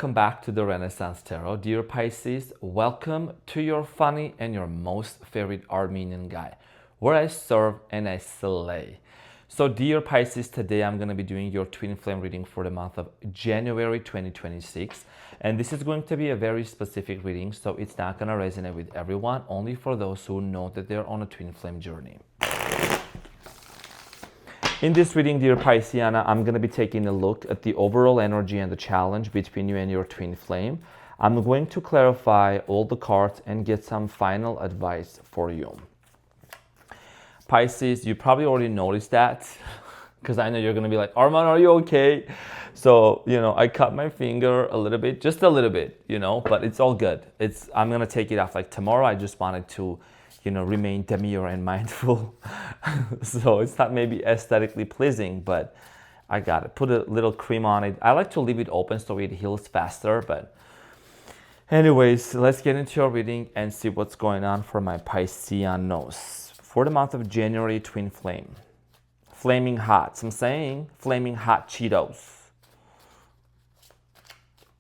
Welcome back to the Renaissance Tarot. Dear Pisces, welcome to your funny and your most favorite Armenian guy, where I serve and I slay. So dear Pisces, today I'm going to be doing your twin flame reading for the month of January 2026. And this is going to be a very specific reading, so it's not going to resonate with everyone, only for those who know that they're on a twin flame journey. In this reading, dear Pisceana, I'm going to be taking a look at the overall energy and the challenge between you and your twin flame. I'm going to clarify all the cards and get some final advice for you. Pisces, you probably already noticed that because I know you're going to be like, Arman, are you okay? So, I cut my finger a little bit, just a little bit, but it's all good. I'm going to take it off like tomorrow. I just wanted to remain demure and mindful. So it's not maybe aesthetically pleasing, but I got it. Put a little cream on it. I like to leave it open so it heals faster. But anyways, let's get into your reading and see what's going on for my Pisceanos. For the month of January, twin flame. Flaming hot. So I'm saying flaming hot Cheetos.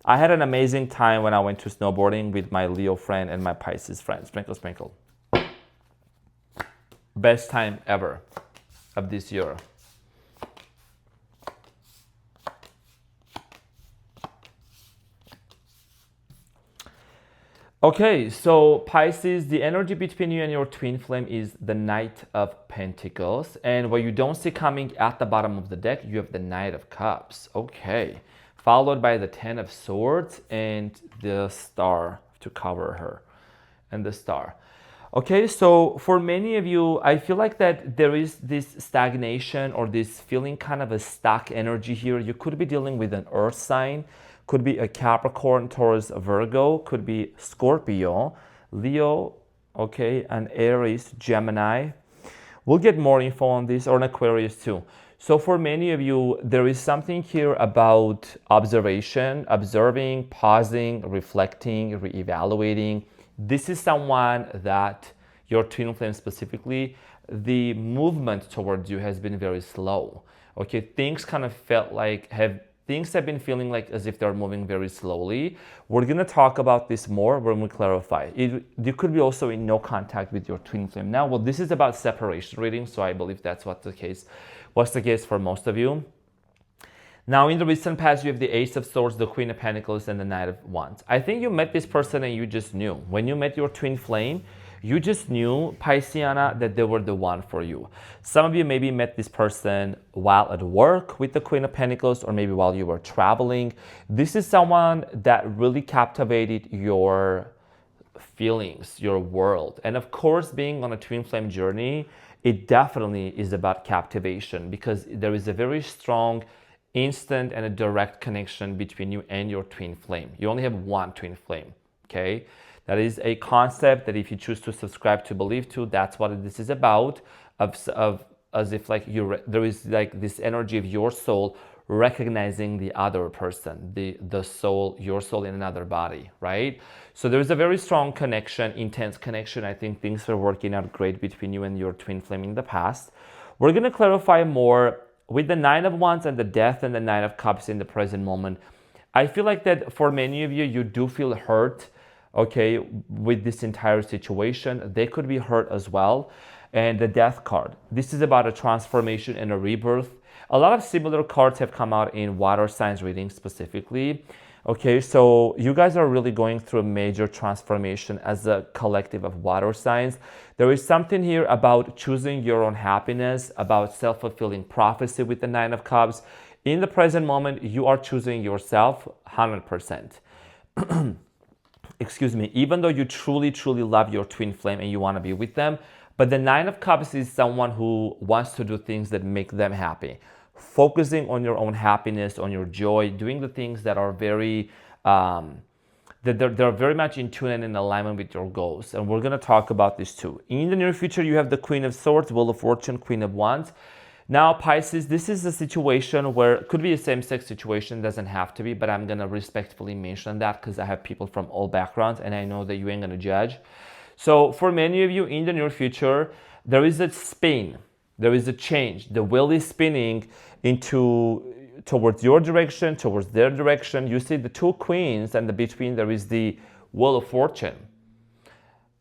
I had an amazing time when I went to snowboarding with my Leo friend and my Pisces friend. Sprinkle, sprinkle. Best time ever of this year. Okay, so Pisces, the energy between you and your twin flame is the Knight of Pentacles. And what you don't see coming at the bottom of the deck, you have the Knight of Cups. Okay, followed by the Ten of Swords and the Star to cover her. And the Star. Okay, so for many of you, I feel like that there is this stagnation or this feeling kind of a stuck energy here. You could be dealing with an earth sign, could be a Capricorn, Taurus, Virgo, could be Scorpio, Leo, okay, an Aries, Gemini. We'll get more info on this, or an Aquarius too. So for many of you, there is something here about observation, observing, pausing, reflecting, reevaluating. This is someone that your twin flame specifically, the movement towards you has been very slow. Okay, things kind of felt like things have been feeling like as if they're moving very slowly. We're gonna talk about this more when we clarify. You could be also in no contact with your twin flame now. Well, this is about separation reading, so I believe that's what's the case for most of you. Now, in the recent past, you have the Ace of Swords, the Queen of Pentacles, and the Knight of Wands. I think you met this person and you just knew. When you met your twin flame, you just knew, Pisceana, that they were the one for you. Some of you maybe met this person while at work with the Queen of Pentacles, or maybe while you were traveling. This is someone that really captivated your feelings, your world. And of course, being on a twin flame journey, it definitely is about captivation because there is a very strong instant and a direct connection between you and your twin flame. You only have one twin flame, okay? That is a concept that if you choose to subscribe to, believe to, that's what this is about, as if like there is like this energy of your soul recognizing the other person, the soul, your soul in another body, right? So there's a very strong connection, intense connection. I think things are working out great between you and your twin flame in the past. We're gonna clarify more with the Nine of Wands and the Death and the Nine of Cups in the present moment. I feel like that for many of you, you do feel hurt, okay, with this entire situation. They could be hurt as well. And the Death card. This is about a transformation and a rebirth. A lot of similar cards have come out in water signs reading specifically. Okay, so you guys are really going through a major transformation as a collective of water signs. There is something here about choosing your own happiness, about self-fulfilling prophecy with the Nine of Cups. In the present moment, you are choosing yourself 100%. Excuse me, even though you truly, truly love your twin flame and you want to be with them, but the Nine of Cups is someone who wants to do things that make them happy. Focusing on your own happiness, on your joy, doing the things that are very, they're very much in tune and in alignment with your goals. And we're going to talk about this too. In the near future, you have the Queen of Swords, Wheel of Fortune, Queen of Wands. Now, Pisces, this is a situation where it could be a same-sex situation, doesn't have to be, but I'm going to respectfully mention that because I have people from all backgrounds and I know that you ain't going to judge. So for many of you in the near future, there is a spin. There is a change. The wheel is spinning into towards your direction, towards their direction. You see the two queens, and between there is the Wheel of Fortune.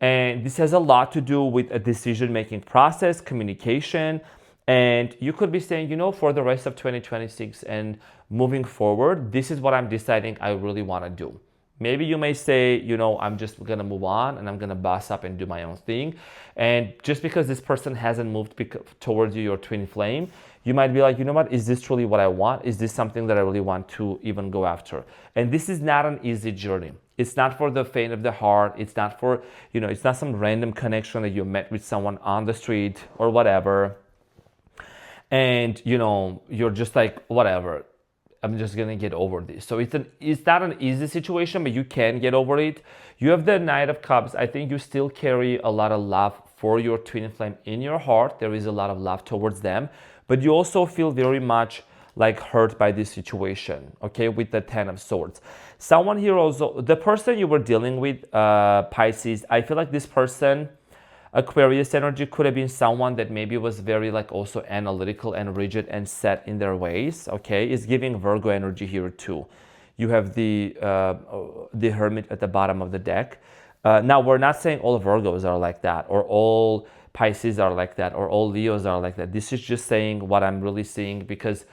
And this has a lot to do with a decision-making process, communication. And you could be saying, for the rest of 2026 and moving forward, this is what I'm deciding I really want to do. Maybe you may say, I'm just going to move on and I'm going to boss up and do my own thing. And just because this person hasn't moved towards you, your twin flame, you might be like, what, is this truly what I want? Is this something that I really want to even go after? And this is not an easy journey. It's not for the faint of the heart. It's not for, it's not some random connection that you met with someone on the street or whatever. And, you're just like, whatever, I'm just going to get over this. So it's not an easy situation, but you can get over it. You have the Knight of Cups. I think you still carry a lot of love for your twin flame in your heart. There is a lot of love towards them, but you also feel very much like hurt by this situation, okay, with the Ten of Swords. Someone here also, the person you were dealing with, Pisces, I feel like this person, Aquarius energy, could have been someone that maybe was very also analytical and rigid and set in their ways, okay? It's giving Virgo energy here too. You have the Hermit at the bottom of the deck. Now, we're not saying all Virgos are like that, or all Pisces are like that, or all Leos are like that. This is just saying what I'm really seeing because,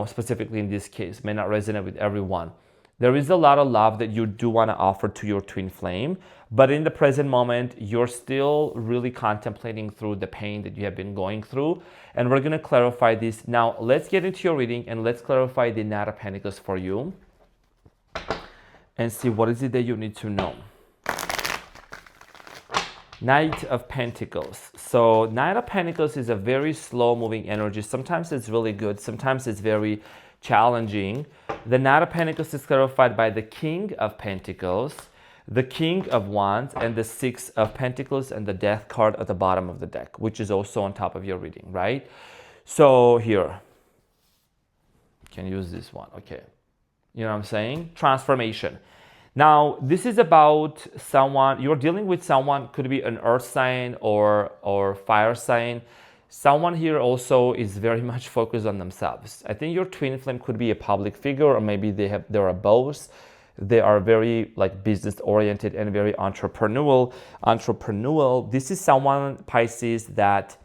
specifically in this case, may not resonate with everyone. There is a lot of love that you do want to offer to your twin flame, but in the present moment, you're still really contemplating through the pain that you have been going through. And we're going to clarify this. Now, let's get into your reading and let's clarify the Knight of Pentacles for you and see what is it that you need to know. Knight of Pentacles. So Knight of Pentacles is a very slow moving energy. Sometimes it's really good. Sometimes it's very challenging. The Knight of Pentacles is clarified by the King of Pentacles, the King of Wands, and the Six of Pentacles, and the Death card at the bottom of the deck, which is also on top of your reading, right? So here, you can use this one, okay. You know what I'm saying? Transformation. Now, this is about someone, you're dealing with someone, could be an earth sign or fire sign. Someone here also is very much focused on themselves. I think your twin flame could be a public figure, or maybe they're a boss. They are very business oriented and very entrepreneurial. This is someone, Pisces, that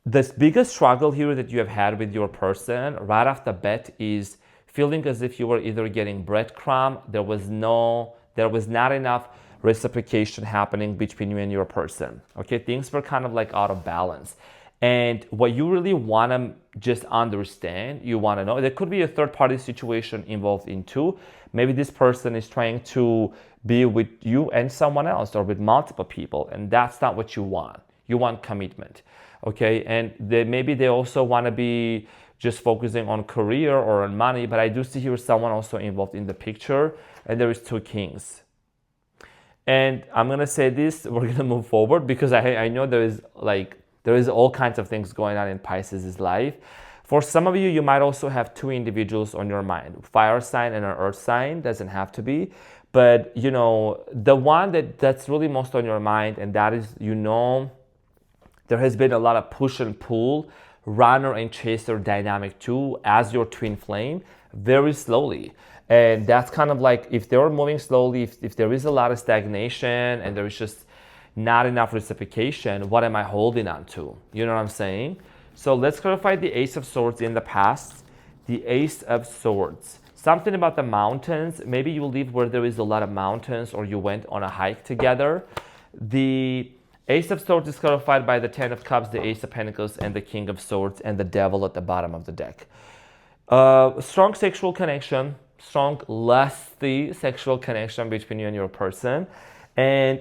the biggest struggle here that you have had with your person right off the bat is feeling as if you were either getting breadcrumb, there was not enough reciprocation happening between you and your person. Okay, things were kind of out of balance. And what you really want to just understand, you want to know, there could be a third party situation involved in too. Maybe this person is trying to be with you and someone else, or with multiple people, and that's not what you want. You want commitment, okay? And maybe they also want to be just focusing on career or on money, but I do see here someone also involved in the picture, and there is two kings. And I'm going to say this, we're going to move forward because I know there is all kinds of things going on in Pisces' life. For some of you, you might also have two individuals on your mind, fire sign and an earth sign, doesn't have to be. But, the one that's really most on your mind, and that is, there has been a lot of push and pull, runner and chaser dynamic too, as your twin flame, very slowly. And that's kind of if they're moving slowly, if there is a lot of stagnation and there is just not enough reciprocation, what am I holding on to? You know what I'm saying? So let's clarify the Ace of Swords in the past. The Ace of Swords. Something about the mountains. Maybe you live where there is a lot of mountains, or you went on a hike together. The Ace of Swords is clarified by the Ten of Cups, the Ace of Pentacles, and the King of Swords, and the Devil at the bottom of the deck. Strong sexual connection, strong lusty sexual connection between you and your person. And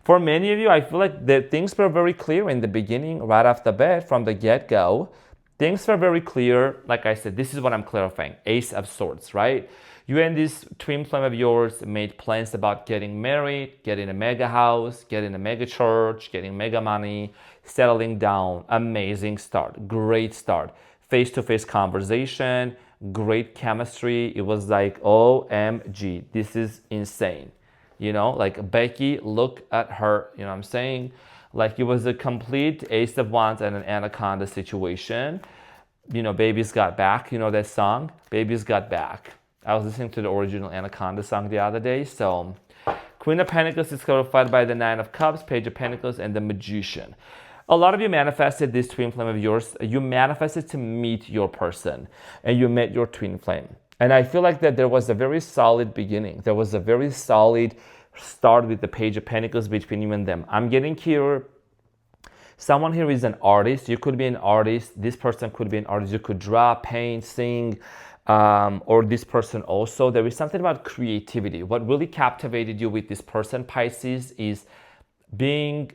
for many of you, I feel like the things were very clear in the beginning, right off the bat, from the get-go. Things were very clear. Like I said, this is what I'm clarifying. Ace of Swords, right? You and this twin flame of yours made plans about getting married, getting a mega house, getting a mega church, getting mega money, settling down. Amazing start. Great start. Face-to-face conversation, great chemistry. It was like, OMG, this is insane. Becky, look at her, you know what I'm saying? It was a complete Ace of Wands and an Anaconda situation. Baby's Got Back. You know that song? Baby's Got Back. I was listening to the original Anaconda song the other day. So Queen of Pentacles is clarified by the Nine of Cups, Page of Pentacles, and the Magician. A lot of you manifested this twin flame of yours. You manifested to meet your person, and you met your twin flame. And I feel like that there was a very solid beginning. There was a very solid start with the Page of Pentacles between you and them. I'm getting here. Someone here is an artist. You could be an artist. This person could be an artist. You could draw, paint, sing, or this person also. There is something about creativity. What really captivated you with this person, Pisces, is being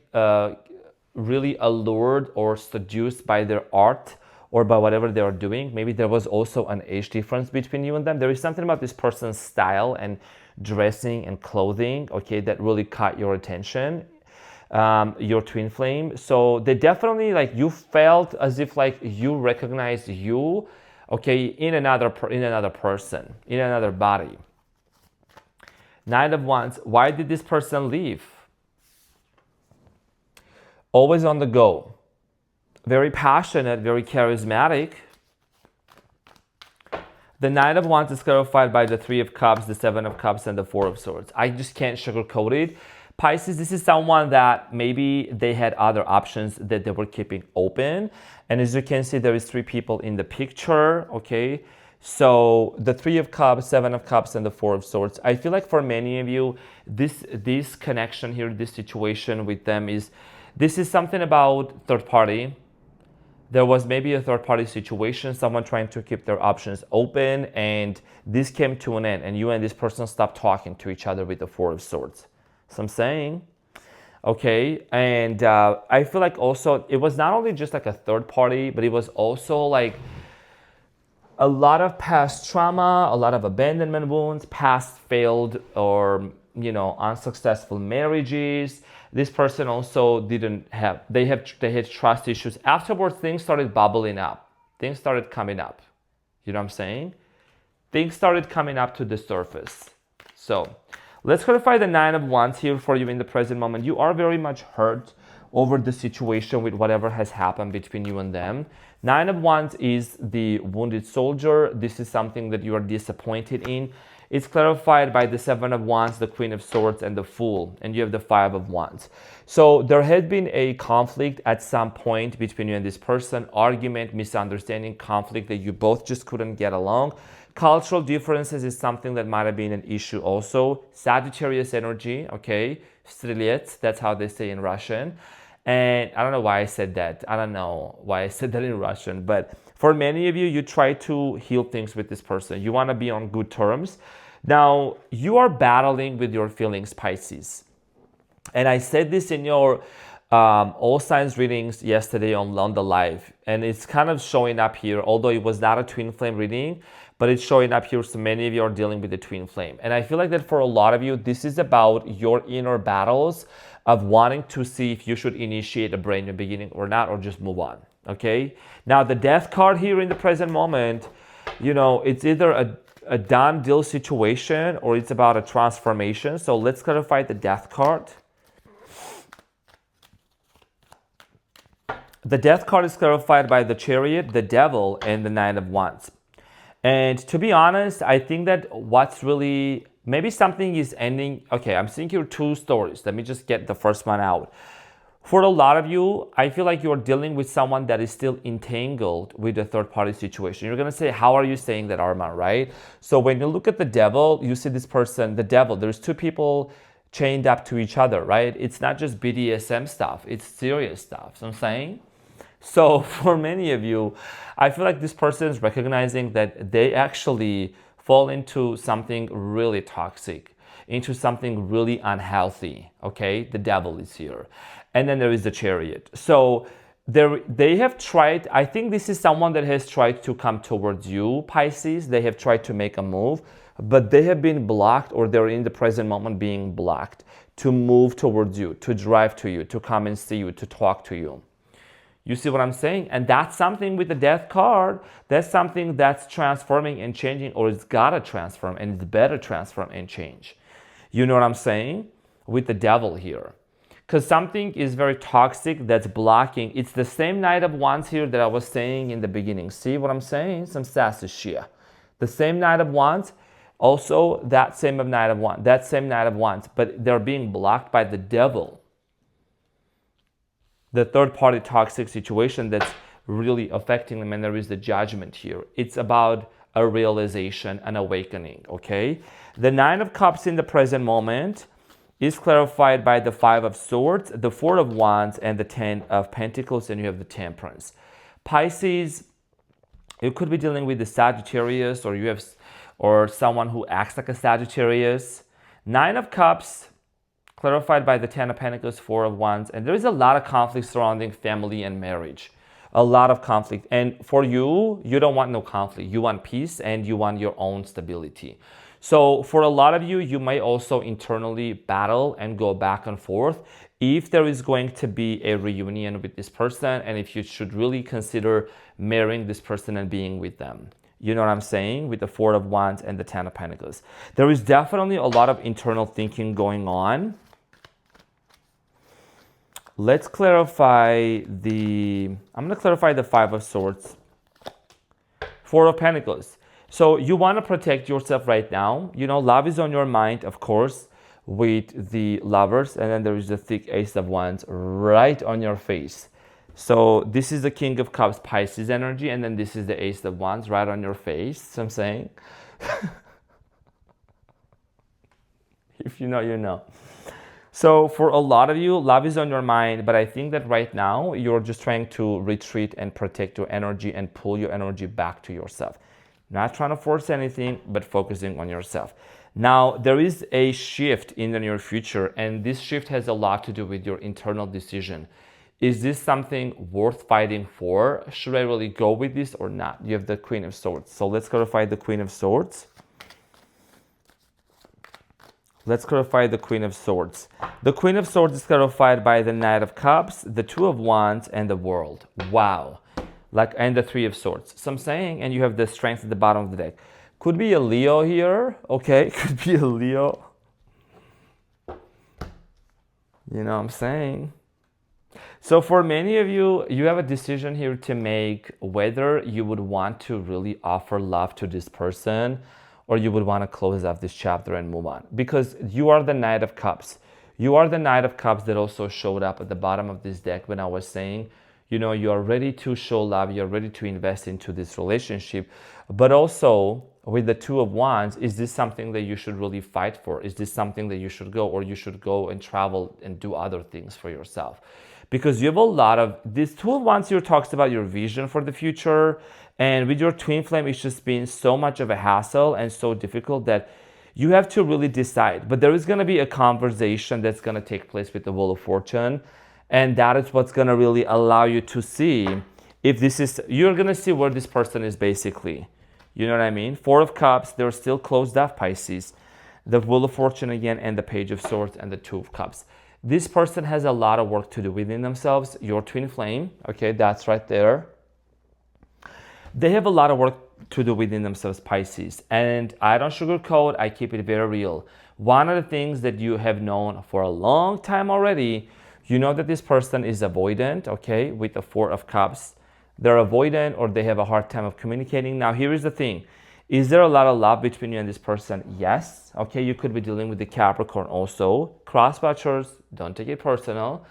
really allured or seduced by their art or by whatever they are doing. Maybe there was also an age difference between you and them. There is something about this person's style and dressing and clothing, okay, that really caught your attention, your twin flame. So they definitely, like, you felt as if like you recognized you, okay, in another person, in another body. Nine of Wands. Why did this person leave? Always on the go. Very passionate, very charismatic. The Nine of Wands is clarified by the Three of Cups, the Seven of Cups, and the Four of Swords. I just can't sugarcoat it. Pisces, this is someone that maybe they had other options that they were keeping open. And as you can see, there is three people in the picture, okay? So the Three of Cups, Seven of Cups, and the Four of Swords. I feel like for many of you, this connection here, this situation with them this is something about third party. There was maybe a third party situation, someone trying to keep their options open, and this came to an end, and you and this person stopped talking to each other with the Four of Swords. So I'm saying, okay, and I feel like also it was not only just like a third party, but it was also like a lot of past trauma, a lot of abandonment wounds, past failed or unsuccessful marriages. This person also they had trust issues. Afterwards, things started bubbling up. Things started coming up. You know what I'm saying? Things started coming up to the surface. So let's clarify the Nine of Wands here for you in the present moment. You are very much hurt over the situation with whatever has happened between you and them. Nine of Wands is the wounded soldier. This is something that you are disappointed in. It's clarified by the Seven of Wands, the Queen of Swords, and the Fool. And you have the Five of Wands. So there had been a conflict at some point between you and this person. Argument, misunderstanding, conflict that you both just couldn't get along. Cultural differences is something that might have been an issue also. Sagittarius energy, okay? Strelets, that's how they say in Russian. And I don't know why I said that. I don't know why I said that in Russian. But for many of you, you try to heal things with this person. You want to be on good terms. Now, you are battling with your feelings, Pisces. And I said this in your all signs readings yesterday on the live. And it's kind of showing up here, although it was not a twin flame reading, but it's showing up here. So many of you are dealing with the twin flame. And I feel like that for a lot of you, this is about your inner battles of wanting to see if you should initiate a brand new beginning or not, or just move on, okay? Now, the Death card here in the present moment, it's either a done deal situation or it's about a transformation. So let's clarify the Death card. The Death card is clarified by the Chariot, the Devil, and the Nine of Wands. And to be honest, I think that what's really, maybe something is ending. Okay, I'm seeing here two stories. Let me just get the first one out. For a lot of you, I feel like you're dealing with someone that is still entangled with a third-party situation. You're going to say, how are you saying that, Arman, right? So when you look at the Devil, you see this person, the Devil, there's two people chained up to each other, right? It's not just BDSM stuff. It's serious stuff. So I'm saying? So for many of you, I feel like this person is recognizing that they actually fall into something really toxic, into something really unhealthy, okay? The Devil is here. And then there is the Chariot. So they have tried, I think this is someone that has tried to come towards you, Pisces. They have tried to make a move, but they have been blocked, or they're in the present moment being blocked to move towards you, to drive to you, to come and see you, to talk to you. You see what I'm saying? And that's something with the Death card. That's something that's transforming and changing, or it's gotta transform, and it's better transform and change. You know what I'm saying? With the Devil here. because something is very toxic that's blocking. It's the same Knight of Wands here that I was saying in the beginning. See what I'm saying? Some sassy shit. The same Knight of Wands, also that same Knight of Wands, but they're being blocked by the devil. The third party toxic situation that's really affecting them, and there is the Judgment here. It's about a realization, an awakening, okay? The Nine of Cups in the present moment is clarified by the Five of Swords, the Four of Wands, and the Ten of Pentacles, and you have the Temperance. Pisces, you could be dealing with the Sagittarius, or someone who acts like a Sagittarius. Nine of Cups, clarified by the Ten of Pentacles, Four of Wands, and there is a lot of conflict surrounding family and marriage. A lot of conflict. And for you, you don't want no conflict. You want peace and you want your own stability. So for a lot of you, you may also internally battle and go back and forth if there is going to be a reunion with this person, and if you should really consider marrying this person and being with them. You know what I'm saying? With the Four of Wands and the Ten of Pentacles. There is definitely a lot of internal thinking going on. Let's clarify I'm going to clarify the Five of Swords. Four of Pentacles. So you want to protect yourself right now. You know, love is on your mind, of course, with the Lovers. And then there is the thick Ace of Wands right on your face. So this is the King of Cups, Pisces energy. And then this is the Ace of Wands right on your face. So I'm saying. If you know, you know. So for a lot of you, love is on your mind, but I think that right now you're just trying to retreat and protect your energy and pull your energy back to yourself. Not trying to force anything, but focusing on yourself. Now, there is a shift in the near future, and this shift has a lot to do with your internal decision. Is this something worth fighting for? Should I really go with this or not? You have the Queen of Swords. So let's clarify the Queen of Swords. Let's clarify the Queen of Swords. The Queen of Swords is clarified by the Knight of Cups, the Two of Wands, and the World. Wow. And the Three of Swords. So I'm saying, and you have the Strength at the bottom of the deck. Could be a Leo here, okay? Could be a Leo. You know what I'm saying? So for many of you, you have a decision here to make whether you would want to really offer love to this person, or you would want to close off this chapter and move on. Because you are the Knight of Cups. You are the Knight of Cups that also showed up at the bottom of this deck when I was saying, you know, you are ready to show love, you're ready to invest into this relationship. But also, with the Two of Wands, is this something that you should really fight for? Is this something that you should go, or you should go and travel and do other things for yourself? Because you have a lot of, this Two of Wands here talks about your vision for the future. And with your twin flame, it's just been so much of a hassle and so difficult that you have to really decide. But there is going to be a conversation that's going to take place with the Wheel of Fortune. And that is what's going to really allow you to see if this is, you're going to see where this person is basically. You know what I mean? Four of Cups, they're still closed off, Pisces. The Wheel of Fortune again, and the Page of Swords, and the Two of Cups. This person has a lot of work to do within themselves. Your twin flame, okay, that's right there. They have a lot of work to do within themselves, Pisces. And I don't sugarcoat, I keep it very real. One of the things that you have known for a long time already, you know that this person is avoidant, okay, with the Four of Cups. They're avoidant, or they have a hard time of communicating. Now, here is the thing. Is there a lot of love between you and this person? Yes. Okay, you could be dealing with the Capricorn also. Cross-watchers, don't take it personal.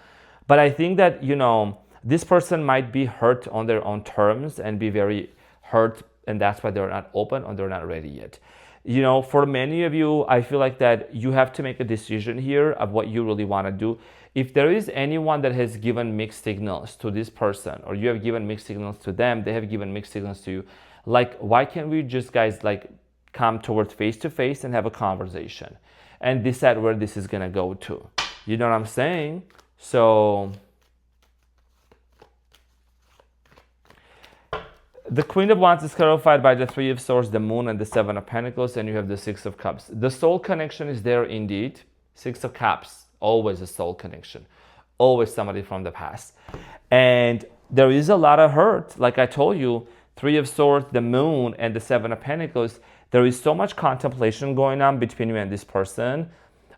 But I think that, you know, this person might be hurt on their own terms and be very hurt, and that's why they're not open or they're not ready yet. You know, for many of you, I feel like that you have to make a decision here of what you really want to do. If there is anyone that has given mixed signals to this person, or you have given mixed signals to them, they have given mixed signals to you, like, why can't we just, guys, like, come towards face to face and have a conversation and decide where this is going to go to? You know what I'm saying? So the Queen of Wands is clarified by the Three of Swords, the Moon, and the Seven of Pentacles, and you have the Six of Cups. The soul connection is there indeed. Six of Cups, always a soul connection, always somebody from the past. And there is a lot of hurt. Like I told you, Three of Swords, the Moon, and the Seven of Pentacles, there is so much contemplation going on between you and this person.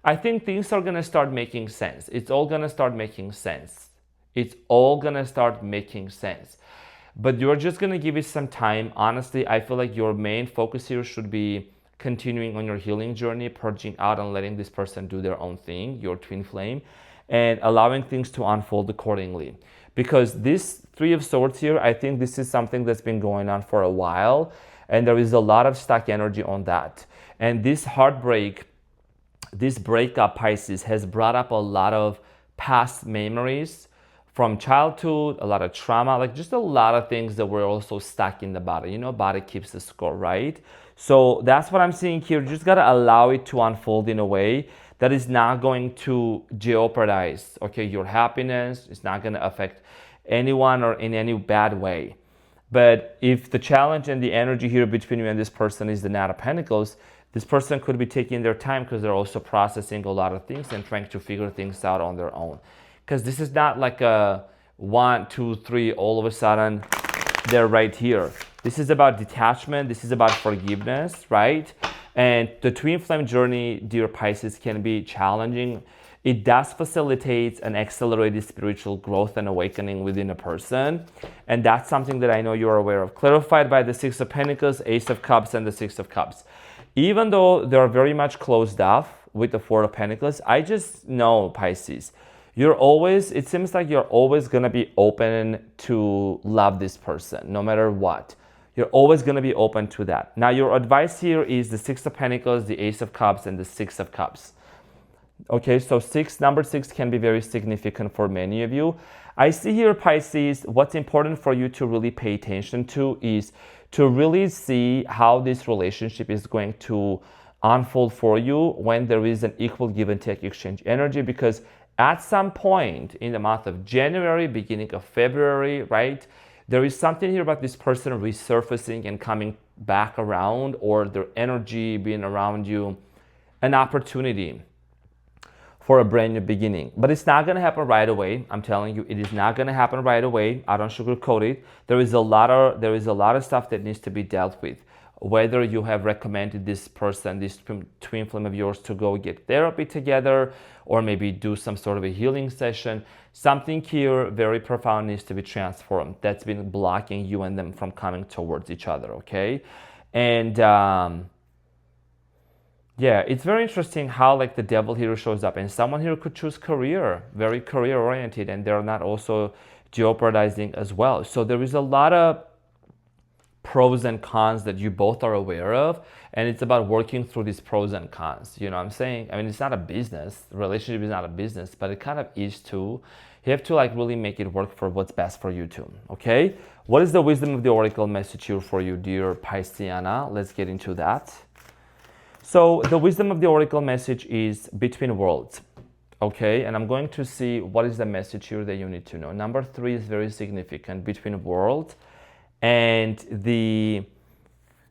I think things are gonna start making sense. It's all gonna start making sense. It's all gonna start making sense. But you're just gonna give it some time. Honestly, I feel like your main focus here should be continuing on your healing journey, purging out and letting this person do their own thing, your twin flame, and allowing things to unfold accordingly. Because this Three of Swords here, I think this is something that's been going on for a while, and there is a lot of stuck energy on that. And this heartbreak, this breakup, Pisces, has brought up a lot of past memories from childhood, a lot of trauma, like just a lot of things that were also stuck in the body. You know, body keeps the score, right? So that's what I'm seeing here. You just gotta allow it to unfold in a way that is not going to jeopardize, okay, your happiness. It's not gonna affect anyone or in any bad way. But if the challenge and the energy here between you and this person is the Knight of Pentacles, this person could be taking their time because they're also processing a lot of things and trying to figure things out on their own. Because this is not like a 1, 2, 3, all of a sudden they're right here. This is about detachment. This is about forgiveness, right? And the twin flame journey, dear Pisces, can be challenging. It does facilitate an accelerated spiritual growth and awakening within a person. And that's something that I know you're aware of. Clarified by the Six of Pentacles, Ace of Cups, and the Six of Cups. Even though they're very much closed off with the Four of Pentacles, I just know, Pisces, it seems like you're always going to be open to love this person, no matter what. You're always going to be open to that. Now, your advice here is the Six of Pentacles, the Ace of Cups, and the Six of Cups. Okay, so number 6 can be very significant for many of you. I see here, Pisces, what's important for you to really pay attention to is to really see how this relationship is going to unfold for you when there is an equal give and take exchange energy, because at some point in the month of January, beginning of February, right, there is something here about this person resurfacing and coming back around, or their energy being around you, an opportunity for a brand new beginning. But it's not going to happen right away. I'm telling you, it is not going to happen right away. I don't sugarcoat it. There is a lot of stuff that needs to be dealt with. Whether you have recommended this person, this twin flame of yours, to go get therapy together, or maybe do some sort of a healing session, something here very profound needs to be transformed. That's been blocking you and them from coming towards each other, okay? And yeah, it's very interesting how like the devil here shows up, and someone here could choose career, very career oriented, and they're not also jeopardizing as well. So there is a lot of pros and cons that you both are aware of, and it's about working through these pros and cons. You know what I'm saying? I mean, it's not a business. The relationship is not a business, but it kind of is too. You have to like really make it work for what's best for you too, okay? What is the wisdom of the oracle message here for you, dear Pisceana? Let's get into that. So the wisdom of the oracle message is between worlds, okay? And I'm going to see what is the message here that you need to know. Number 3 is very significant, between worlds. And the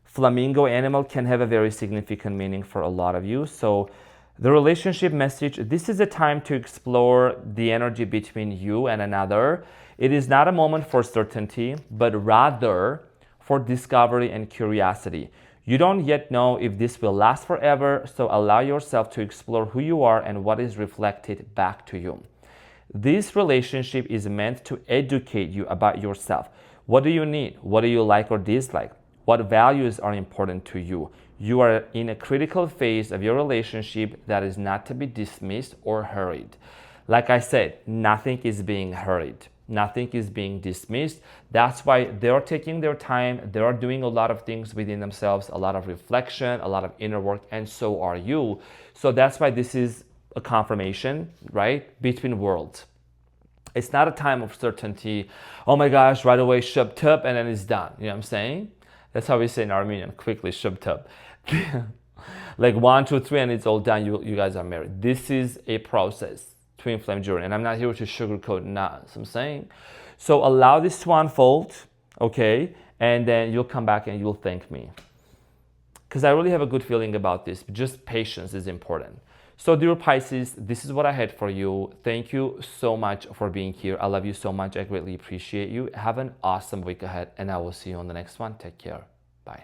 flamingo animal can have a very significant meaning for a lot of you. So the relationship message, this is a time to explore the energy between you and another. It is not a moment for certainty, but rather for discovery and curiosity. You don't yet know if this will last forever, so allow yourself to explore who you are and what is reflected back to you. This relationship is meant to educate you about yourself. What do you need? What do you like or dislike? What values are important to you? You are in a critical phase of your relationship that is not to be dismissed or hurried. Like I said, nothing is being hurried. Nothing is being dismissed. That's why they're taking their time. They are doing a lot of things within themselves, a lot of reflection, a lot of inner work, and so are you. So that's why this is a confirmation, right? Between worlds. It's not a time of certainty. Oh my gosh, right away, shub tub, and then it's done. You know what I'm saying? That's how we say in Armenian, quickly, shub tub. Like 1, 2, 3, and it's all done. You guys are married. This is a process, twin flame journey. And I'm not here to sugarcoat none. So I'm saying, so allow this to unfold, okay? And then you'll come back and you'll thank me. Because I really have a good feeling about this. Just patience is important. So dear Pisces, this is what I had for you. Thank you so much for being here. I love you so much. I greatly appreciate you. Have an awesome week ahead, and I will see you on the next one. Take care. Bye.